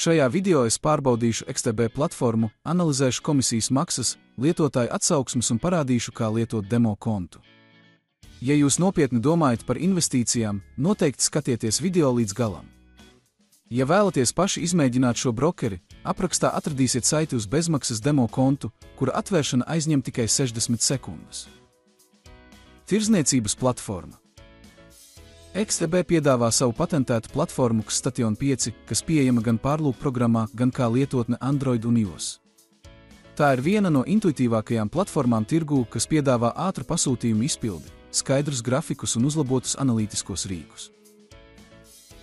Šajā video es pārbaudīšu XTB platformu, analizēšu komisijas maksas, lietotāju atsauksmes un parādīšu, kā lietot demo kontu. Ja jūs nopietni domājat par investīcijām, noteikti skatieties video līdz galam. Ja vēlaties paši izmēģināt šo brokeri, aprakstā atradīsiet saiti uz bezmaksas demo kontu, kura atvēršana aizņem tikai 60 sekundes. Tirdzniecības platforma. XTB piedāvā savu patentētu platformu Station 5, kas pieejama gan pārlūk programmā, gan kā lietotne Android un iOS. Tā ir viena no intuitīvākajām platformām tirgū, kas piedāvā ātru pasūtījumu izpildi, skaidrus grafikus un uzlabotus analītiskos rīkus.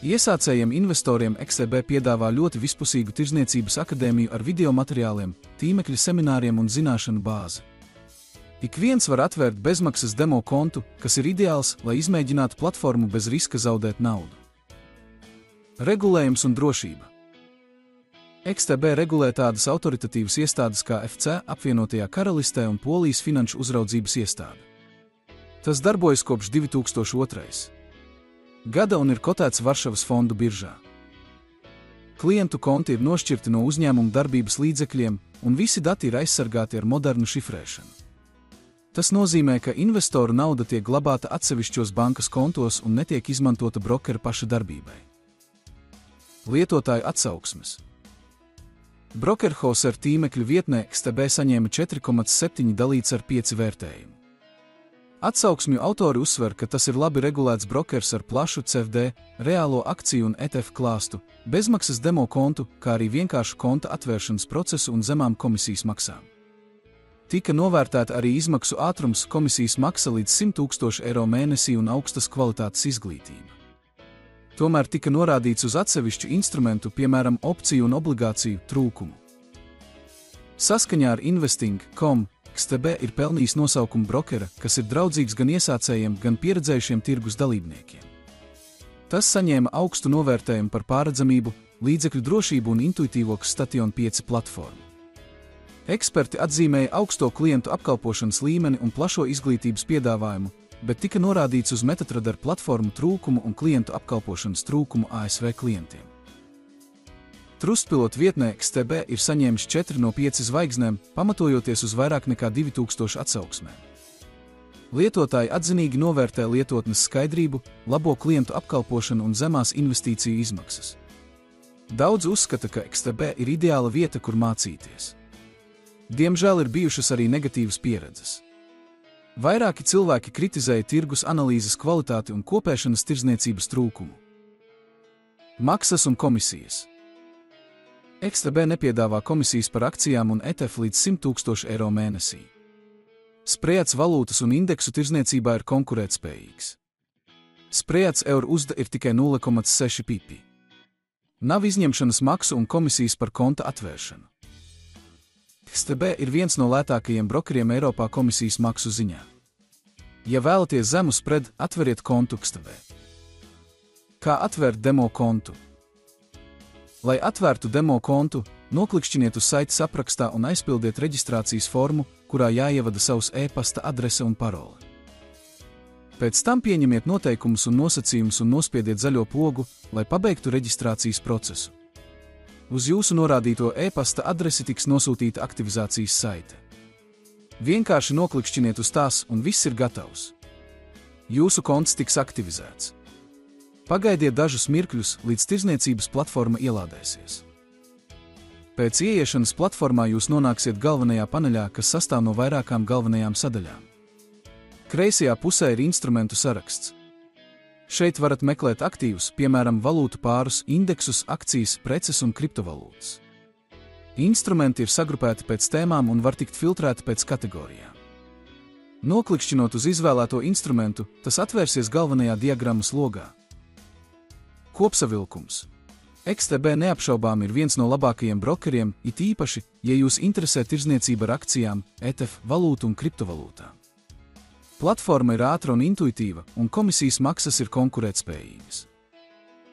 Iesācējiem investoriem XTB piedāvā ļoti vispusīgu tirdzniecības akadēmiju ar video materiāliem, tīmekļa semināriem un zināšanu bāzi. Ik viens var atvērt bezmaksas demo kontu, kas ir ideāls, lai izmēģinātu platformu bez riska zaudēt naudu. Regulējums un drošība. XTB regulē tādas autoritatīvas iestādes kā FC apvienotajā Karalistē un Polijas finanšu uzraudzības iestāde. Tas darbojas kopš 2002. gada un ir kotēts Varšavas fondu biržā. Klientu konti ir nošķirti no uzņēmuma darbības līdzekļiem, un visi dati ir aizsargāti ar modernu šifrēšanu. Tas nozīmē, ka investoru nauda tiek glabāta atsevišķos bankas kontos un netiek izmantota brokera paša darbībai. Lietotāju atsauksmes. Brokerhouse ar tīmekļa vietnē XTB saņēma 4,7 dalīts ar 5 vērtējumu. Atsauksmju autori uzsver, ka tas ir labi regulēts brokers ar plašu CFD, reālo akciju un ETF klāstu, bezmaksas demo kontu, kā arī vienkāršu konta atvēršanas procesu un zemām komisijas maksām. Tika novērtēta arī izmaksu ātrums, komisijas maksa līdz 100 000 eiro mēnesī un augstas kvalitātes izglītība. Tomēr tika norādīts uz atsevišķu instrumentu, piemēram, opciju un obligāciju trūkumu. Saskaņā ar Investing.com, XTB ir pelnījis nosaukumu brokera, kas ir draudzīgs gan iesācējiem, gan pieredzējušiem tirgus dalībniekiem. Tas saņēma augstu novērtējumu par pārredzamību, līdzekļu drošību un intuitīvo Station 5 platformu. Eksperti atzīmēja augsto klientu apkalpošanas līmeni un plašo izglītības piedāvājumu, bet tika norādīts uz MetaTrader platformu trūkumu un klientu apkalpošanas trūkumu ASV klientiem. Trustpilot vietnē XTB ir saņēmis 4 no 5 zvaigznēm, pamatojoties uz vairāk nekā 2000 atsauksmēm. Lietotāji atzinīgi novērtē lietotnes skaidrību, labo klientu apkalpošanu un zemās investīciju izmaksas. Daudz uzskata, ka XTB ir ideāla vieta, kur mācīties. Diemžēl ir bijušas arī negatīvas pieredzes. Vairāki cilvēki kritizēja tirgus analīzes kvalitāti un kopēšanas tirdzniecības trūkumu. Maksas un komisijas. XTB nepiedāvā komisijas par akcijām un ETF līdz 100 000 eiro mēnesī. Spreads valūtas un indeksu tirdzniecībā ir konkurētspējīgs. Spreads euro-USD ir tikai 0,6 pipi. Nav izņemšanas maksu un komisijas par konta atvēršanu. XTB ir viens no lētākajiem brokeriem Eiropā komisijas maksu ziņā. Ja vēlaties zemu spread, atveriet kontu XTB. Kā atvērt demo kontu? Lai atvērtu demo kontu, noklikšķiniet uz saites aprakstā un aizpildiet reģistrācijas formu, kurā jāievada savs e-pasta adrese un parole. Pēc tam pieņemiet noteikumus un nosacījumus un nospiediet zaļo pogu, lai pabeigtu reģistrācijas procesu. Uz jūsu norādīto e-pasta adresi tiks nosūtīta aktivizācijas saite. Vienkārši noklikšķiniet uz tās un viss ir gatavs. Jūsu konts tiks aktivizēts. Pagaidiet dažus mirkļus, līdz tirdzniecības platforma ielādēsies. Pēc ieiešanas platformā jūs nonāksiet galvenajā paneļā, kas sastāv no vairākām galvenajām sadaļām. Kreisajā pusē ir instrumentu saraksts. Šeit varat meklēt aktīvus, piemēram, valūtu pārus, indeksus, akcijas, preces un kriptovalūtas. Instrumenti ir sagrupēti pēc tēmām un var tikt filtrēti pēc kategorijām. Noklikšķinot uz izvēlēto instrumentu, tas atvērsies galvenajā diagrammas logā. Kopsavilkums. XTB neapšaubām ir viens no labākajiem brokeriem, it īpaši, ja jūs interesē tirdzniecība ar akcijām, ETF, valūtu un kriptovalūtām. Platforma ir ātra un intuitīva, un komisijas maksas ir konkurētspējīgas.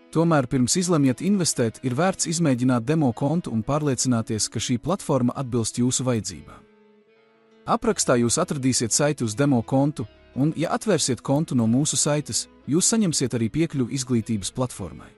Tomēr pirms izlemjat investēt, ir vērts izmēģināt demo kontu un pārliecināties, ka šī platforma atbilst jūsu vajadzībām. Aprakstā jūs atradīsiet saiti uz demo kontu, un, ja atvērsiet kontu no mūsu saites, jūs saņemsiet arī piekļuvi izglītības platformai.